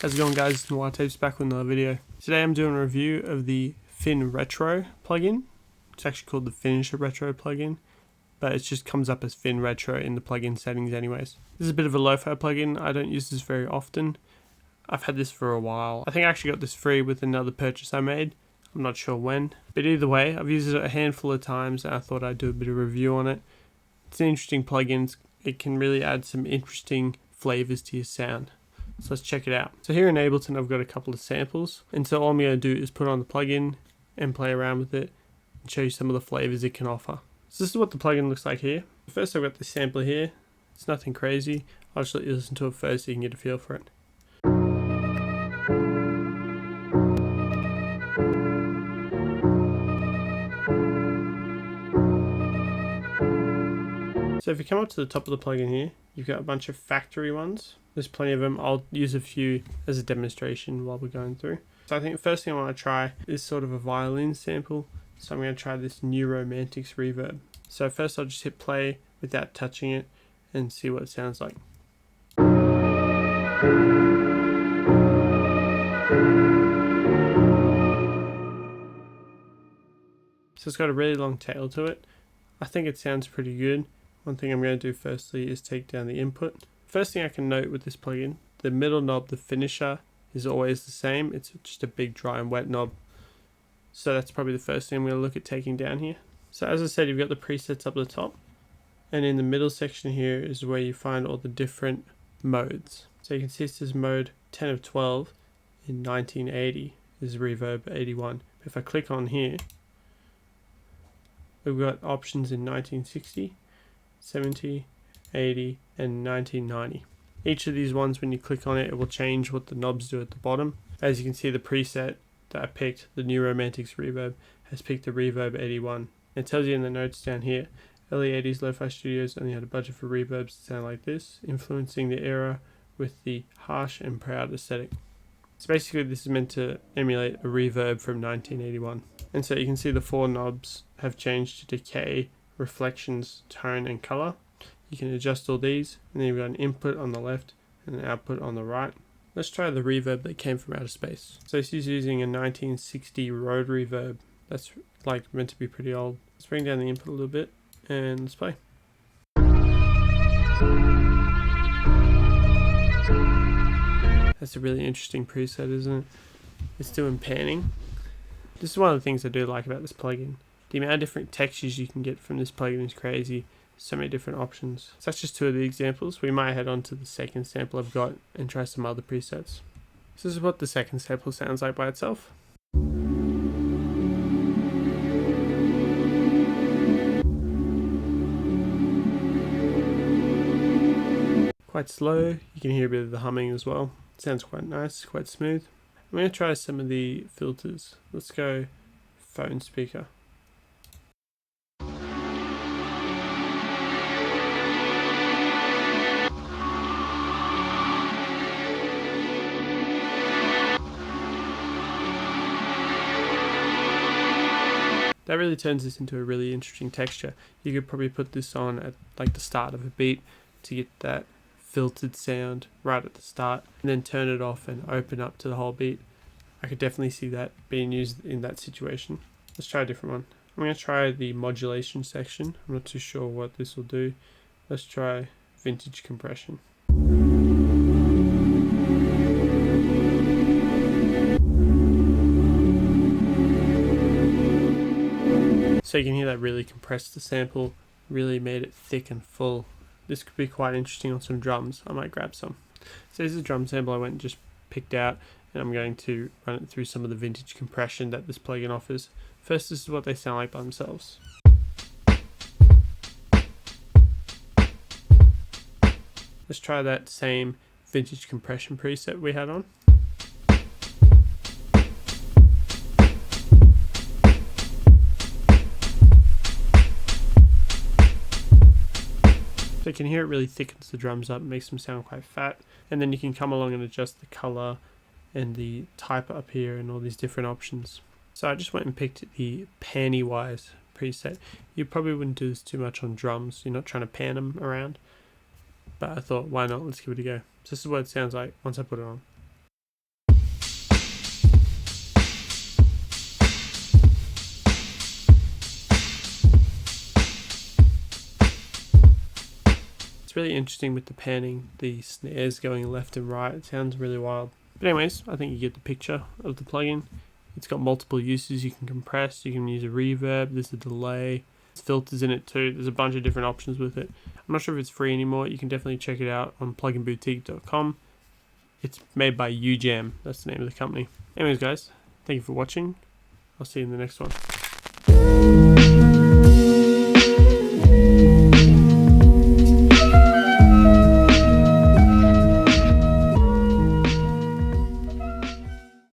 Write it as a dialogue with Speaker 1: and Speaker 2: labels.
Speaker 1: How's it going, guys? It's Noir back with another video. Today I'm doing a review of the Fin Retro plugin. It's actually called the Finisher Retro plugin, but it just comes up as Fin Retro in the plugin settings anyways. This is a bit of a lo-fi plugin. I don't use this very often. I've had this for a while. I think I actually got this free with another purchase I made. I'm not sure when. But either way, I've used it a handful of times and I thought I'd do a bit of a review on it. It's an interesting plugin. It can really add some interesting flavors to your sound. So let's check it out. So here in Ableton I've got a couple of samples, and so all I'm going to do is put on the plugin and play around with it and show you some of the flavors it can offer. So this is what the plugin looks like here. First I've got the sampler here. It's nothing crazy. I'll just let you listen to it first so you can get a feel for it. So if you come up to the top of the plugin here, you've got a bunch of factory ones. There's plenty of them. I'll use a few as a demonstration while we're going through. So I think the first thing I want to try is sort of a violin sample. So I'm going to try this New Romantics reverb. So first I'll just hit play without touching it and see what it sounds like. So it's got a really long tail to it. I think it sounds pretty good. One thing I'm going to do firstly is take down the input. First thing I can note with this plugin, the middle knob, the finisher, is always the same. It's just a big dry and wet knob. So that's probably the first thing I'm going to look at taking down here. So as I said, you've got the presets up the top. And in the middle section here is where you find all the different modes. So you can see it says mode 10 of 12 in 1980 is reverb 81. If I click on here, we've got options in 1960, 70, 80 and 1990. Each of these ones, when you click on it, it will change what the knobs do at the bottom. As you can see, the preset that I picked, the New Romantics reverb, has picked the reverb 81. It tells you in the notes down here, early 80s lo-fi studios only had a budget for reverbs that sound like this, influencing the era with the harsh and proud aesthetic. So basically this is meant to emulate a reverb from 1981. And so you can see the four knobs have changed to decay, reflections, tone and color. You can adjust all these, and then you've got an input on the left and an output on the right. Let's try the reverb that came from outer space. So this is using a 1960 Rode reverb. That's like meant to be pretty old. Let's bring down the input a little bit and let's play. That's a really interesting preset, isn't it? It's doing panning. This is one of the things I do like about this plugin. The amount of different textures you can get from this plugin is crazy. So many different options. So that's just two of the examples. We might head on to the second sample I've got and try some other presets. So this is what the second sample sounds like by itself. Quite slow. You can hear a bit of the humming as well. It sounds quite nice, quite smooth. I'm going to try some of the filters. Let's go phone speaker. That really turns this into a really interesting texture. You could probably put this on at like the start of a beat to get that filtered sound right at the start, and then turn it off and open up to the whole beat. I could definitely see that being used in that situation. Let's try a different one. I'm going to try the modulation section. I'm not too sure what this will do. Let's try vintage compression. So you can hear that really compressed the sample, really made it thick and full. This could be quite interesting on some drums. I might grab some. So this is a drum sample I went and just picked out, and I'm going to run it through some of the vintage compression that this plugin offers. First, this is what they sound like by themselves. Let's try that same vintage compression preset we had on. So you can hear it really thickens the drums up, makes them sound quite fat, and then you can come along and adjust the color and the type up here and all these different options. So I just went and picked the Pennywise preset. You probably wouldn't do this too much on drums, you're not trying to pan them around, but I thought why not, let's give it a go. So this is what it sounds like once I put it on. It's really interesting with the panning, the snares going left and right. It sounds really wild. But anyways, I think you get the picture of the plugin. It's got multiple uses. You can compress, you can use a reverb, there's a delay, there's filters in it too. There's a bunch of different options with it. I'm not sure if it's free anymore. You can definitely check it out on pluginboutique.com. It's made by UJam. That's the name of the company. Anyways, guys, thank you for watching. I'll see you in the next one.